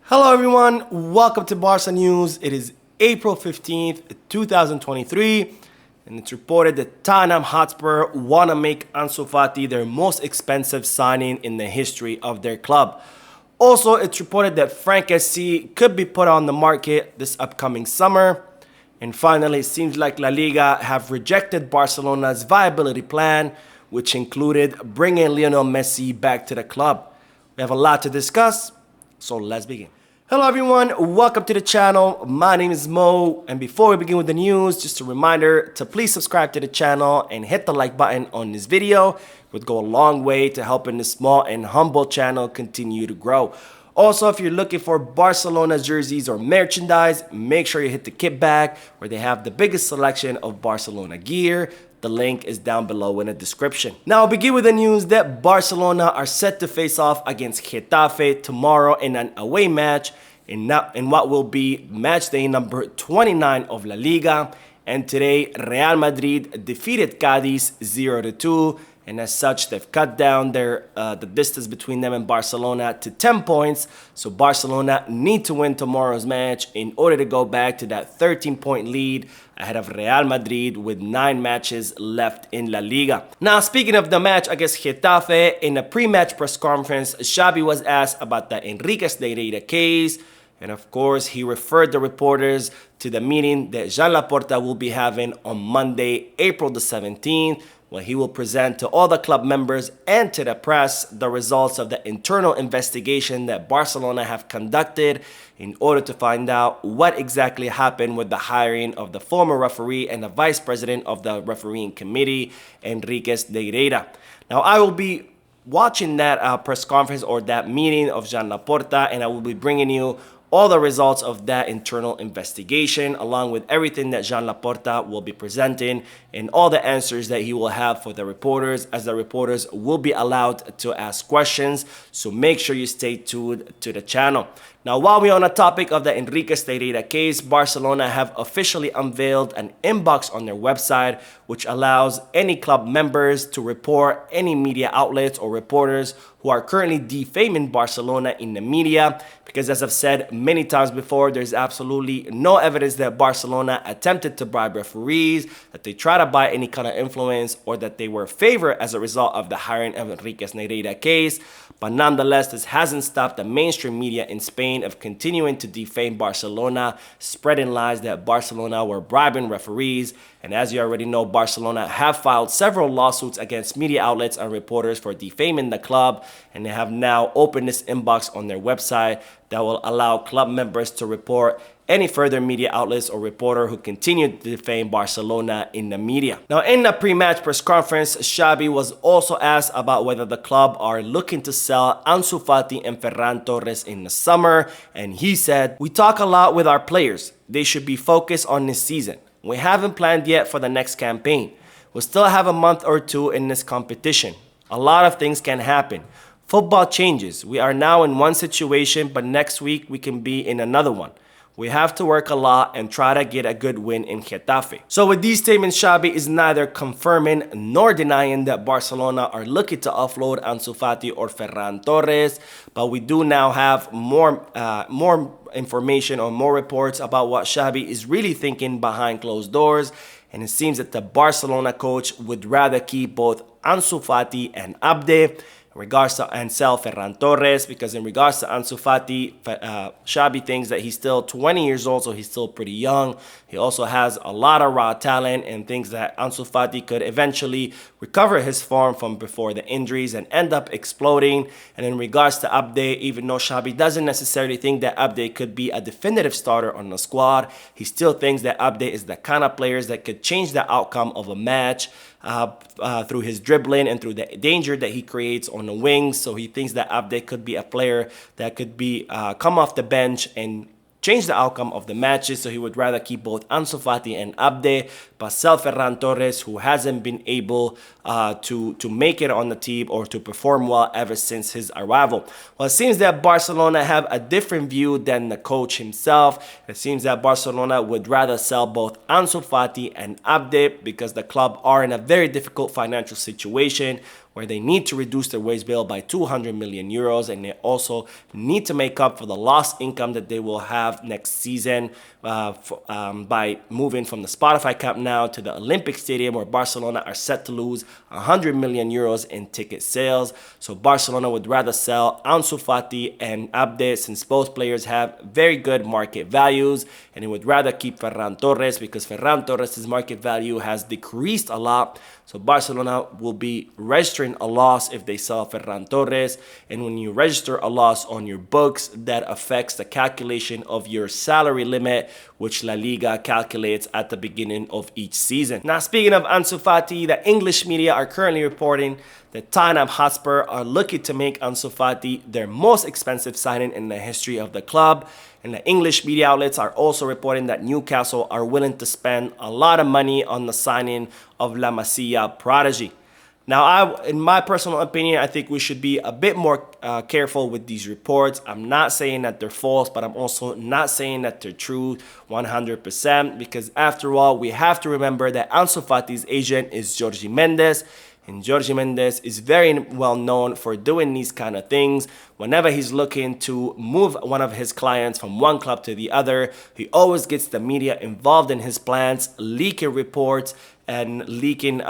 Hello everyone, welcome to Barca News. It is April 15th, 2023, and it's reported that Tottenham Hotspur want to make Ansu Fati their most expensive signing in the history of their club. Also, it's reported that Kessie could be put on the market this upcoming summer. And finally, it seems like La Liga have rejected Barcelona's viability plan, which included bringing Lionel Messi back to the club. We have a lot to discuss, so let's begin. Hello everyone, welcome to the channel. My name is Mo, and before we begin with the news, just a reminder to please subscribe to the channel and hit the like button on this video. It would go a long way to helping this small and humble channel continue to grow. Also, if you're looking for Barcelona jerseys or merchandise, make sure you hit the kit bag where they have the biggest selection of Barcelona gear. The link is down below in the description. Now, I'll begin with the news that Barcelona are set to face off against Getafe tomorrow in an away match in what will be match day number 29 of La Liga. And today, Real Madrid defeated Cadiz 0-2. And as such, they've cut down the distance between them and Barcelona to 10 points. So Barcelona need to win tomorrow's match in order to go back to that 13-point lead ahead of Real Madrid with 9 matches left in La Liga. Now, speaking of the match against Getafe, in a pre-match press conference, Xavi was asked about the Enriquez case. And of course, he referred the reporters to the meeting that Joan Laporta will be having on Monday, April the 17th, where he will present to all the club members and to the press the results of the internal investigation that Barcelona have conducted in order to find out what exactly happened with the hiring of the former referee and the vice president of the refereeing committee, Enriquez. Now, I will be watching that press conference or that meeting of Joan Laporta, and I will be bringing you all the results of that internal investigation, along with everything that Joan Laporta will be presenting and all the answers that he will have for the reporters, as the reporters will be allowed to ask questions. So make sure you stay tuned to the channel. Now, while we're on the topic of the Enriquez case, Barcelona have officially unveiled an inbox on their website, which allows any club members to report any media outlets or reporters who are currently defaming Barcelona in the media. Because as I've said many times before, there's absolutely no evidence that Barcelona attempted to bribe referees, that they try to buy any kind of influence, or that they were favored as a result of the hiring of Enriquez case. But nonetheless, this hasn't stopped the mainstream media in Spain of continuing to defame Barcelona, spreading lies that Barcelona were bribing referees. And as you already know, Barcelona have filed several lawsuits against media outlets and reporters for defaming the club, and they have now opened this inbox on their website that will allow club members to report any further media outlets or reporter who continue to defame Barcelona in the media. Now, in the pre-match press conference, Xavi was also asked about whether the club are looking to sell Ansu Fati and Ferran Torres in the summer, and he said, "We talk a lot with our players. They should be focused on this season. We haven't planned yet for the next campaign. We'll still have a month or two in this competition. A lot of things can happen. Football changes. We are now in one situation, but next week we can be in another one. We have to work a lot and try to get a good win in Getafe." So with these statements, Xavi is neither confirming nor denying that Barcelona are looking to offload Ansu Fati or Ferran Torres, but we do now have more information or more reports about what Xavi is really thinking behind closed doors. And it seems that the Barcelona coach would rather keep both Ansu Fati and Abde and sell Ferran Torres, because in regards to Ansu Fati, Xavi thinks that he's still 20 years old, so he's still pretty young. He also has a lot of raw talent and thinks that Ansu Fati could eventually recover his form from before the injuries and end up exploding. And in regards to Abde, even though Xavi doesn't necessarily think that Abde could be a definitive starter on the squad, he still thinks that Abde is the kind of players that could change the outcome of a match through his dribbling and through the danger that he creates on the wings. So he thinks that Abde could be a player that could be come off the bench and change the outcome of the matches, so he would rather keep both Ansu Fati and Abde, but sell Ferran Torres, who hasn't been able to make it on the team or to perform well ever since his arrival. Well, it seems that Barcelona have a different view than the coach himself. It seems that Barcelona would rather sell both Ansu Fati and Abde because the club are in a very difficult financial situation, where they need to reduce their wage bill by 200 million euros, and they also need to make up for the lost income that they will have next season by moving from the Spotify Camp Nou to the Olympic Stadium, where Barcelona are set to lose 100 million euros in ticket sales. So Barcelona would rather sell Ansu Fati and Abde, since both players have very good market values, and it would rather keep Ferran Torres because Ferran Torres' market value has decreased a lot. So Barcelona will be registering a loss if they sell Ferran Torres, and when you register a loss on your books, that affects the calculation of your salary limit, which La Liga calculates at the beginning of each season. Now, speaking of Ansu Fati, the English media are currently reporting that Tottenham Hotspur are looking to make Ansu Fati their most expensive signing in the history of the club. And the English media outlets are also reporting that Newcastle are willing to spend a lot of money on the signing of La Masia prodigy. Now, in my personal opinion, I think we should be a bit more careful with these reports. I'm not saying that they're false, but I'm also not saying that they're true 100%, because after all, we have to remember that Ansu Fati's agent is Jorge Mendes. And Jorge Mendes is very well known for doing these kind of things. Whenever he's looking to move one of his clients from one club to the other, he always gets the media involved in his plans, leaking reports and leaking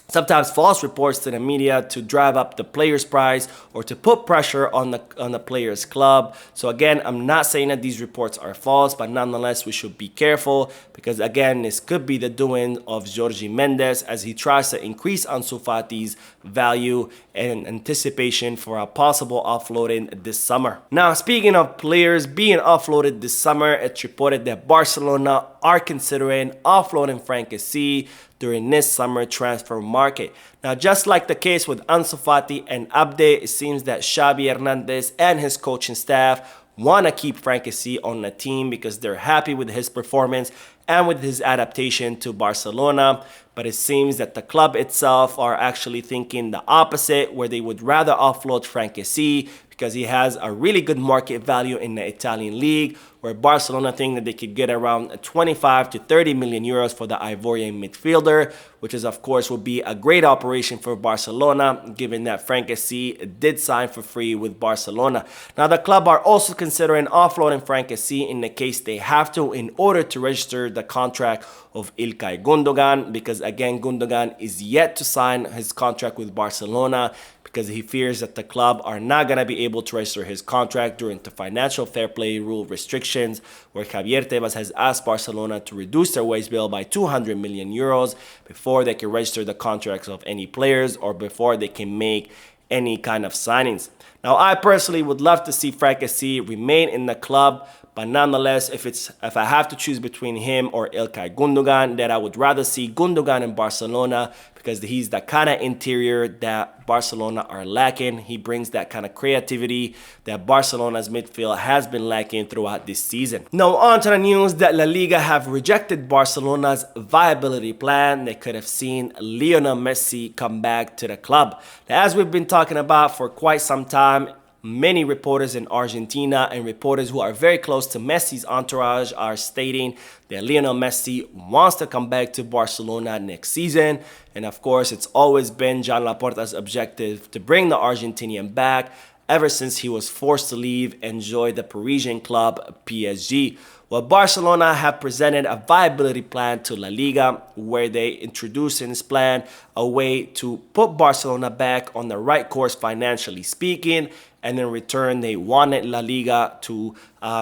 sometimes false reports to the media to drive up the player's price or to put pressure on the player's club. So again, I'm not saying that these reports are false, but nonetheless, we should be careful, because again, this could be the doing of Jorge Mendes as he tries to increase Ansu Fati's value in anticipation for a possible offloading this summer. Now, speaking of players being offloaded this summer, it's reported that Barcelona are considering offloading Kessie during this summer transfer market. Now, just like the case with Ansu Fati and Abde, it seems that Xavi Hernandez and his coaching staff want to keep Kessie on the team because they're happy with his performance and with his adaptation to Barcelona. But it seems that the club itself are actually thinking the opposite, where they would rather offload Kessie because he has a really good market value in the Italian league, where Barcelona think that they could get around 25 to 30 million euros for the Ivorian midfielder, which is, of course, would be a great operation for Barcelona, given that Kessie did sign for free with Barcelona. Now, the club are also considering offloading Kessie in the case they have to, in order to register the contract of Ilkay Gundogan, because again, Gundogan is yet to sign his contract with Barcelona, because he fears that the club are not going to be able to register his contract during the financial fair play rule restrictions, where Javier Tebas has asked Barcelona to reduce their wage bill by 200 million euros before they can register the contracts of any players or before they can make any kind of signings. Now, I personally would love to see Kessie remain in the club, but nonetheless, if I have to choose between him or Ilkay Gundogan, then I would rather see Gundogan in Barcelona, because he's the kind of interior that Barcelona are lacking. He brings that kind of creativity that Barcelona's midfield has been lacking throughout this season. Now, on to the news that La Liga have rejected Barcelona's viability plan. They could have seen Lionel Messi come back to the club. Now, as we've been talking about for quite some time, many reporters in Argentina and reporters who are very close to Messi's entourage are stating that Lionel Messi wants to come back to Barcelona next season. And of course, it's always been Joan Laporta's objective to bring the Argentinian back ever since he was forced to leave and join the Parisian club PSG. Well, Barcelona have presented a viability plan to La Liga, where they introduced in this plan a way to put Barcelona back on the right course financially speaking, and in return they wanted La Liga to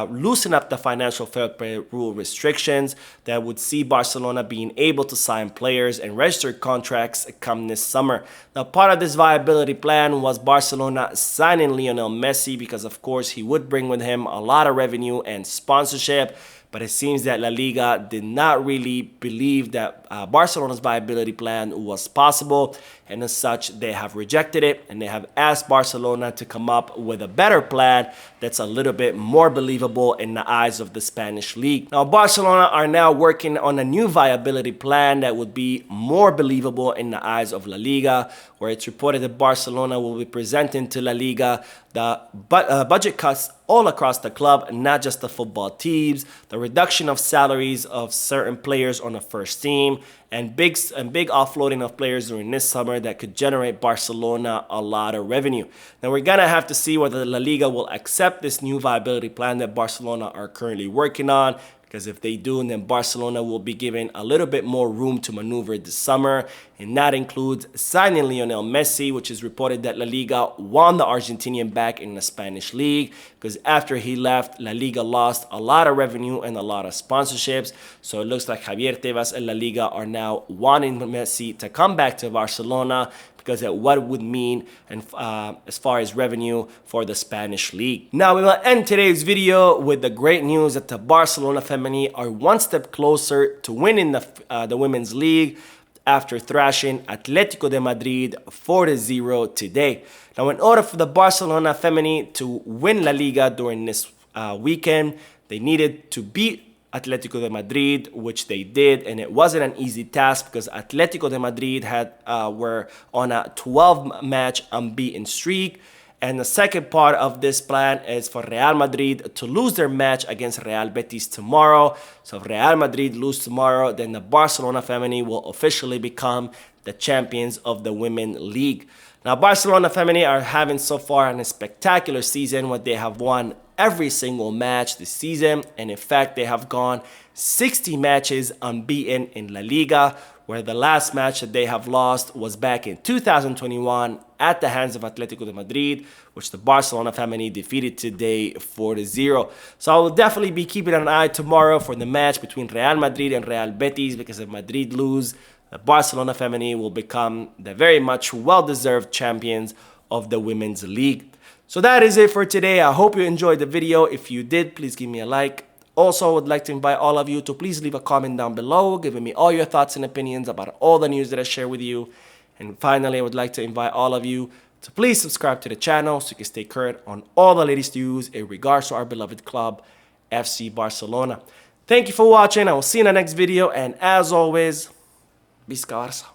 loosen up the financial fair play rule restrictions that would see Barcelona being able to sign players and register contracts come this summer. Now, part of this viability plan was Barcelona signing Lionel Messi, because of course he would bring with him a lot of revenue and sponsorship. But it seems that La Liga did not really believe that Barcelona's viability plan was possible, and as such, they have rejected it, and they have asked Barcelona to come up with a better plan that's a little bit more believable in the eyes of the Spanish league. Now, Barcelona are now working on a new viability plan that would be more believable in the eyes of La Liga, where it's reported that Barcelona will be presenting to La Liga the budget cuts all across the club, not just the football teams, the reduction of salaries of certain players on the first team, and big offloading of players during this summer that could generate Barcelona a lot of revenue. Now we're gonna have to see whether La Liga will accept this new viability plan that Barcelona are currently working on, because if they do, then Barcelona will be given a little bit more room to maneuver this summer, and that includes signing Lionel Messi, which is reported that La Liga won the Argentinian back in the Spanish league, because after he left, La Liga lost a lot of revenue and a lot of sponsorships. So it looks like Javier Tebas and La Liga are now wanting Messi to come back to Barcelona, because of what it would mean and as far as revenue for the Spanish league. Now we will end today's video with the great news that the Barcelona Femení are one step closer to winning the women's league after thrashing Atletico de Madrid 4-0 today. Now in order for the Barcelona Femení to win La Liga during this weekend, they needed to beat Atletico de Madrid, which they did, and it wasn't an easy task because Atletico de Madrid were on a 12-match unbeaten streak. And the second part of this plan is for Real Madrid to lose their match against Real Betis tomorrow. So if Real Madrid lose tomorrow, then the Barcelona Femení will officially become the champions of the Women's League. Now, Barcelona Femení are having so far a spectacular season where they have won every single match this season, and in fact they have gone 60 matches unbeaten in La Liga, where the last match that they have lost was back in 2021 at the hands of Atletico de Madrid, which the Barcelona Femení defeated today 4-0. So I will definitely be keeping an eye tomorrow for the match between Real Madrid and Real Betis, because if Madrid lose, the Barcelona Femení will become the very much well-deserved champions of the Women's League. So that is it for today. I hope you enjoyed the video. If you did, please give me a like. Also, I would like to invite all of you to please leave a comment down below, giving me all your thoughts and opinions about all the news that I share with you. And finally, I would like to invite all of you to please subscribe to the channel so you can stay current on all the latest news in regards to our beloved club, FC Barcelona. Thank you for watching. I will see you in the next video. And as always, Visca Barça.